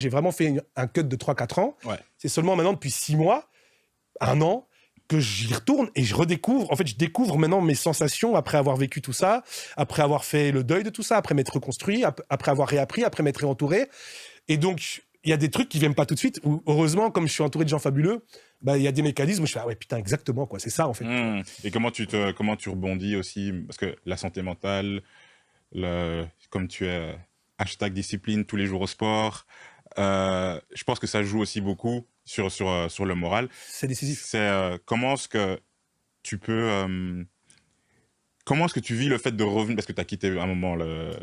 J'ai vraiment fait un cut de 3-4 ans. Ouais. C'est seulement maintenant, depuis 6 mois, 1 an, que j'y retourne et je redécouvre. En fait, je découvre maintenant mes sensations après avoir vécu tout ça, après avoir fait le deuil de tout ça, après m'être reconstruit, après avoir réappris, après m'être réentouré. Et donc, il y a des trucs qui viennent pas tout de suite. Où, heureusement, comme je suis entouré de gens fabuleux, bah, il y a des mécanismes où je fais, ah ouais, putain, exactement, quoi. C'est ça, en fait. Et comment tu rebondis aussi, parce que la santé mentale, comme tu es #discipline tous les jours au sport, je pense que ça joue aussi beaucoup sur le moral. C'est décisif. C'est comment est-ce que tu peux... Comment est-ce que tu vis le fait de revenir, parce que tu as quitté à un moment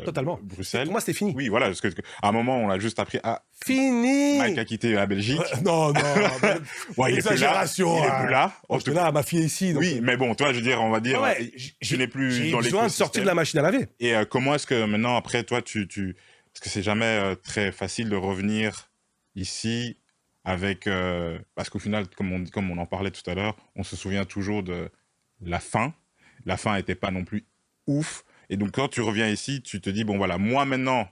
Totalement. Bruxelles. Pour moi, c'était fini. Oui, voilà, parce qu'à un moment, on a juste appris, Fini. Mike a quitté la Belgique. Non. Ouais, exagération. Il est plus là. J'étais là, ma fille est ici. Donc... Oui, mais bon, toi, je veux dire, on va dire, je n'ai plus j'ai dans besoin de sortir de la machine à laver. Et comment est-ce que maintenant, après, toi, parce que c'est jamais très facile de revenir ici avec, parce qu'au final, comme on en parlait tout à l'heure, on se souvient toujours de la fin. La fin n'était pas non plus ouf. Et donc, quand tu reviens ici, tu te dis, bon, voilà, moi, maintenant,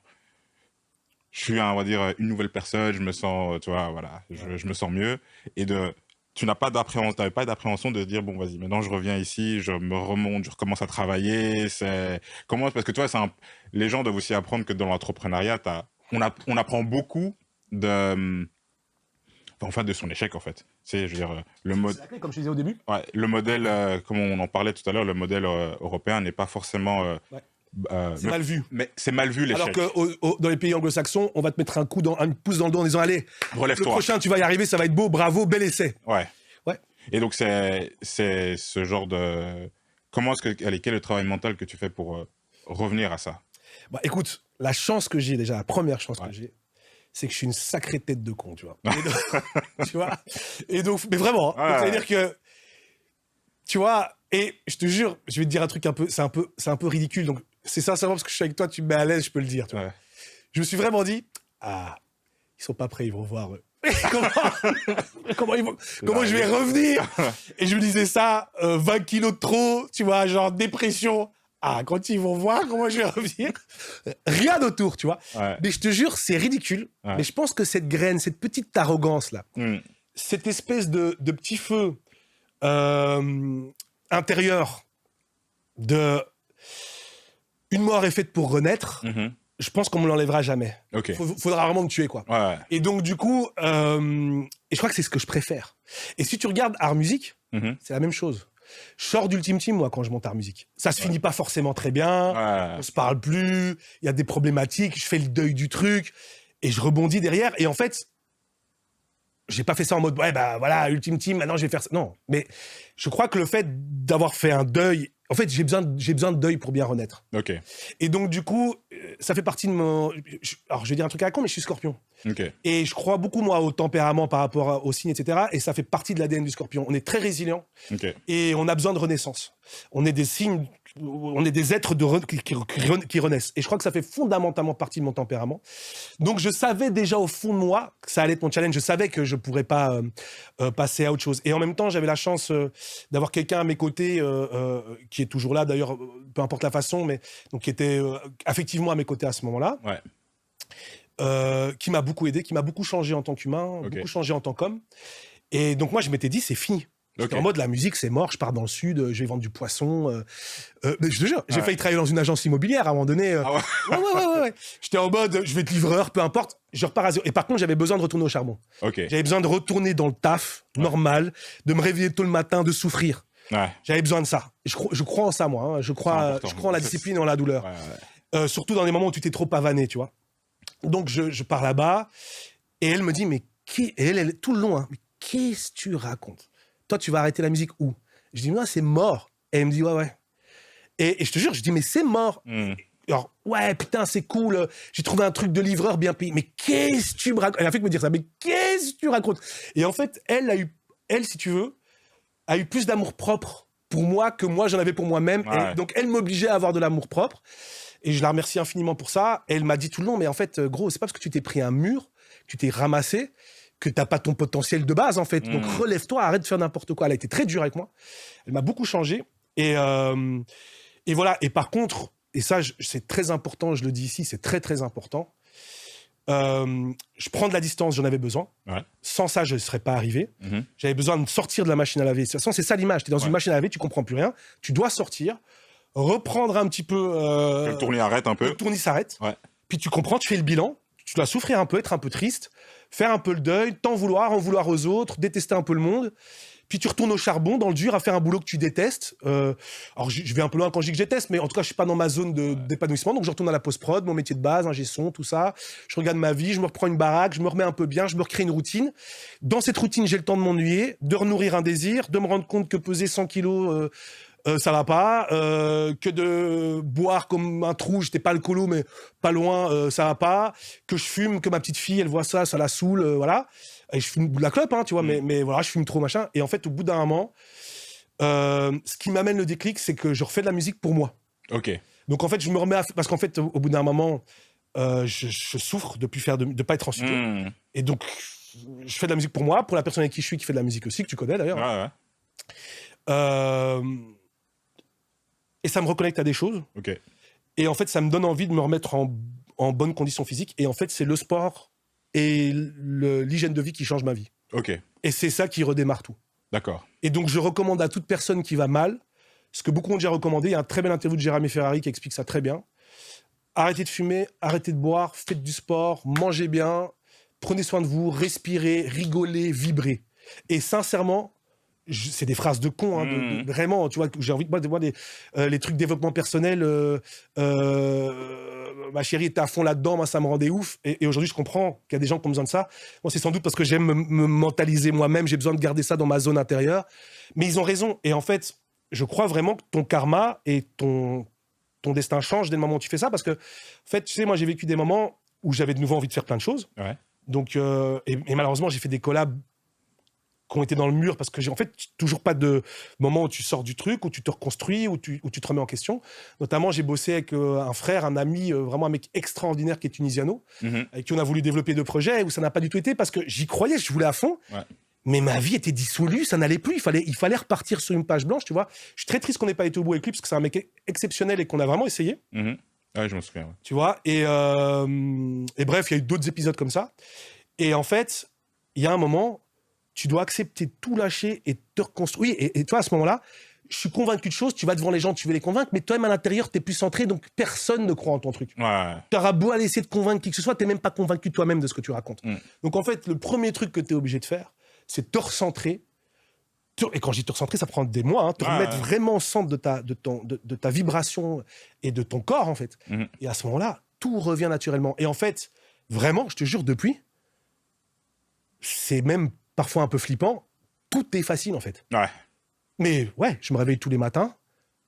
je suis, on va dire, une nouvelle personne, je me sens, tu vois, voilà, je me sens mieux. Et tu n'avais pas d'appréhension de dire, bon, vas-y, maintenant, je reviens ici, je me remonte, je recommence à travailler. Parce que, tu vois, les gens doivent aussi apprendre que dans l'entrepreneuriat, on apprend beaucoup de son échec, en fait. C'est, je veux dire, c'est la clé, comme je disais au début. Ouais, le modèle, comme on en parlait tout à l'heure, le modèle européen n'est pas forcément... c'est mal vu. Mais c'est mal vu, l'échec. Alors que dans les pays anglo-saxons, on va te mettre un pouce dans le dos en disant, allez, relève-toi. Le prochain, tu vas y arriver, ça va être beau, bravo, bel essai. Ouais. Ouais. Et donc, c'est ce genre de... Quel est le travail mental que tu fais pour revenir à ça? Bah, écoute, la chance que j'ai déjà, la première chance que j'ai, c'est que je suis une sacrée tête de con, tu vois. Tu vois. Et donc, mais vraiment, c'est-à-dire que, tu vois, et je te jure, je vais te dire un truc c'est un peu ridicule, donc c'est sincèrement parce que je suis avec toi, tu me mets à l'aise, je peux le dire, tu vois. Je me suis vraiment dit, ils sont pas prêts, ils vont voir eux. comment je vais revenir? Et je me disais ça, 20 kilos de trop, tu vois, genre dépression. Quand ils vont voir comment je vais revenir, rien autour, tu vois. Mais je te jure, c'est ridicule. Mais je pense que cette graine, cette petite arrogance-là, cette espèce de petit feu intérieur de une mort est faite pour renaître, je pense qu'on me l'enlèvera jamais. Faudra vraiment me tuer, quoi. Et donc, du coup, et je crois que c'est ce que je préfère. Et si tu regardes art musique, c'est la même chose. Je sors d'Ultime Team, moi, quand je monte art musique. Ça se finit pas forcément très bien. On se parle plus. Il y a des problématiques. Je fais le deuil du truc. Et je rebondis derrière. Et en fait, j'ai pas fait ça en mode, voilà, Ultime Team, maintenant je vais faire ça. Non. Mais je crois que le fait d'avoir fait un deuil, en fait, j'ai besoin de deuil pour bien renaître. Et donc, du coup, ça fait partie de mon... Alors, je vais dire un truc à la con, mais je suis Scorpion. Et je crois beaucoup, moi, au tempérament par rapport au signe, etc. Et ça fait partie de l'ADN du Scorpion. On est très résilient. Et on a besoin de renaissance. On est des signes... On est des êtres qui renaissent. Et je crois que ça fait fondamentalement partie de mon tempérament. Donc, je savais déjà au fond de moi que ça allait être mon challenge. Je savais que je pourrais pas passer à autre chose. Et en même temps, j'avais la chance d'avoir quelqu'un à mes côtés qui est toujours là, d'ailleurs, peu importe la façon, mais donc qui était affectivement à mes côtés à ce moment-là. Qui m'a beaucoup aidé, qui m'a beaucoup changé en tant qu'humain, beaucoup changé en tant qu'homme. Et donc, moi, je m'étais dit, c'est fini. En mode, la musique, c'est mort, je pars dans le sud, je vais vendre du poisson. Mais je te jure, j'ai failli travailler dans une agence immobilière à un moment donné. Ouais. J'étais en mode, je vais être livreur, peu importe, je repars à zéro. Et par contre, j'avais besoin de retourner au charbon. J'avais besoin de retourner dans le taf, normal, de me réveiller tôt le matin, de souffrir. J'avais besoin de ça. Je crois en ça, moi. Je crois en la discipline et en la douleur. Surtout dans les moments où tu t'es trop pavané, tu vois. Donc, je pars là-bas, et elle me dit, mais elle tout le long, mais qu'est-ce que tu racontes? Toi, tu vas arrêter la musique où? Je dis, non, c'est mort. Et elle me dit, ouais. Et je te jure, je dis, mais c'est mort. Alors, ouais, putain, c'est cool. J'ai trouvé un truc de livreur bien payé. Mais qu'est-ce que tu me racontes? Elle a fait que me dire ça. Mais qu'est-ce que tu racontes? Et en fait, elle, si tu veux, a eu plus d'amour-propre pour moi que moi, j'en avais pour moi-même. Et donc, elle m'obligeait à avoir de l'amour-propre. Et je la remercie infiniment pour ça. Et elle m'a dit tout le long, mais en fait, gros, c'est pas parce que tu t'es pris un mur, tu t'es ramassé, que t'as pas ton potentiel de base, en fait. Donc, relève-toi, arrête de faire n'importe quoi. Elle a été très dure avec moi. Elle m'a beaucoup changé. Et voilà. Et par contre, et ça, c'est très important, je le dis ici, c'est très, très important. Je prends de la distance, j'en avais besoin. Ouais. Sans ça, je ne serais pas arrivé. J'avais besoin de sortir de la machine à laver. De toute façon, c'est ça l'image. Tu es dans une machine à laver, tu comprends plus rien. Tu dois sortir, reprendre un petit peu... le tournis arrête un peu. Le tournis s'arrête. Ouais. Puis tu comprends, tu fais le bilan. Tu dois souffrir un peu, être un peu triste, faire un peu le deuil, t'en vouloir, en vouloir aux autres, détester un peu le monde. Puis tu retournes au charbon, dans le dur, à faire un boulot que tu détestes. Alors je vais un peu loin quand je dis que je déteste, mais en tout cas, je suis pas dans ma zone d'épanouissement. Donc je retourne à la post-prod, mon métier de base, ingé son, tout ça. Je regarde ma vie, je me reprends une baraque, je me remets un peu bien, je me recrée une routine. Dans cette routine, j'ai le temps de m'ennuyer, de renourrir un désir, de me rendre compte que peser 100 kilos... ça va pas, que de boire comme un trou, j'étais pas alcoolo, mais pas loin, ça va pas, que je fume, que ma petite fille, elle voit ça la saoule, voilà. Et je fume de la clope, hein, tu vois, mais voilà, je fume trop, machin. Et en fait, au bout d'un moment, ce qui m'amène le déclic, c'est que je refais de la musique pour moi. Ok. Donc en fait, je me remets parce qu'en fait, au bout d'un moment, je souffre de plus faire de pas être en studio. Et donc, je fais de la musique pour moi, pour la personne avec qui je suis, qui fait de la musique aussi, que tu connais d'ailleurs. Ouais. Et ça me reconnecte à des choses. Ok. Et en fait, ça me donne envie de me remettre en bonne condition physique. Et en fait, c'est le sport et l'hygiène de vie qui change ma vie. Ok. Et c'est ça qui redémarre tout. D'accord. Et donc, je recommande à toute personne qui va mal, ce que beaucoup ont déjà recommandé. Il y a un très bel interview de Jérémy Ferrari qui explique ça très bien. Arrêtez de fumer, arrêtez de boire, faites du sport, mangez bien, prenez soin de vous, respirez, rigolez, vibrez. Et sincèrement... c'est des phrases de con, hein, vraiment, tu vois, j'ai envie de voir les trucs développement personnel, ma chérie était à fond là-dedans, moi ça me rendait ouf, et aujourd'hui je comprends qu'il y a des gens qui ont besoin de ça. Moi c'est sans doute parce que j'aime me mentaliser moi-même, j'ai besoin de garder ça dans ma zone intérieure, mais ils ont raison, et en fait, je crois vraiment que ton karma et ton destin changent dès le moment où tu fais ça, parce que, en fait, tu sais, moi j'ai vécu des moments où j'avais de nouveau envie de faire plein de choses, donc, et malheureusement j'ai fait des collabs qui ont été dans le mur, parce que j'ai en fait toujours pas de moment où tu sors du truc, où tu te reconstruis, où tu te remets en question. Notamment, j'ai bossé avec un frère, un ami, vraiment un mec extraordinaire qui est tunisiano, avec qui on a voulu développer deux projets, où ça n'a pas du tout été, parce que j'y croyais, je voulais à fond, mais ma vie était dissolue, ça n'allait plus, il fallait repartir sur une page blanche, tu vois. Je suis très triste qu'on n'ait pas été au bout avec lui, parce que c'est un mec exceptionnel et qu'on a vraiment essayé. Ouais, je me souviens. Tu vois, et bref, il y a eu d'autres épisodes comme ça. Et en fait, il y a un moment... tu dois accepter tout lâcher et te reconstruire. Et toi, à ce moment-là, je suis convaincu de choses, tu vas devant les gens, tu veux les convaincre, mais toi-même à l'intérieur, tu es plus centré, donc personne ne croit en ton truc. Tu auras beau aller essayer de convaincre qui que ce soit, tu n'es même pas convaincu toi-même de ce que tu racontes. Donc en fait, le premier truc que tu es obligé de faire, c'est te recentrer. Et quand je dis te recentrer, ça prend des mois, hein, te remettre vraiment au centre de ta vibration et de ton corps, en fait. Et à ce moment-là, tout revient naturellement. Et en fait, vraiment, je te jure, depuis, c'est même parfois un peu flippant, tout est facile en fait. Mais ouais, je me réveille tous les matins,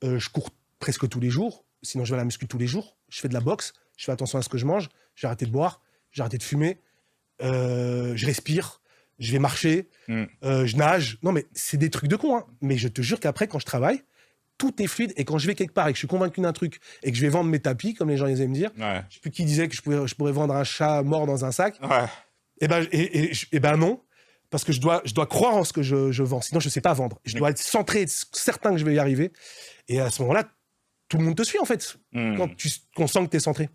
je cours presque tous les jours, sinon je vais à la muscu tous les jours, je fais de la boxe, je fais attention à ce que je mange, j'ai arrêté de boire, j'ai arrêté de fumer, je respire, je vais marcher, je nage. Non mais c'est des trucs de con, hein. Mais je te jure qu'après quand je travaille, tout est fluide, et quand je vais quelque part et que je suis convaincu d'un truc et que je vais vendre mes tapis, comme les gens aiment me dire, je sais plus qui disait que je pourrais vendre un chat mort dans un sac, et ben non. Parce que je dois croire en ce que je vends, sinon je ne sais pas vendre. Je dois être centré, être certain que je vais y arriver. Et à ce moment-là, tout le monde te suit, en fait, quand on sent que tu es centré.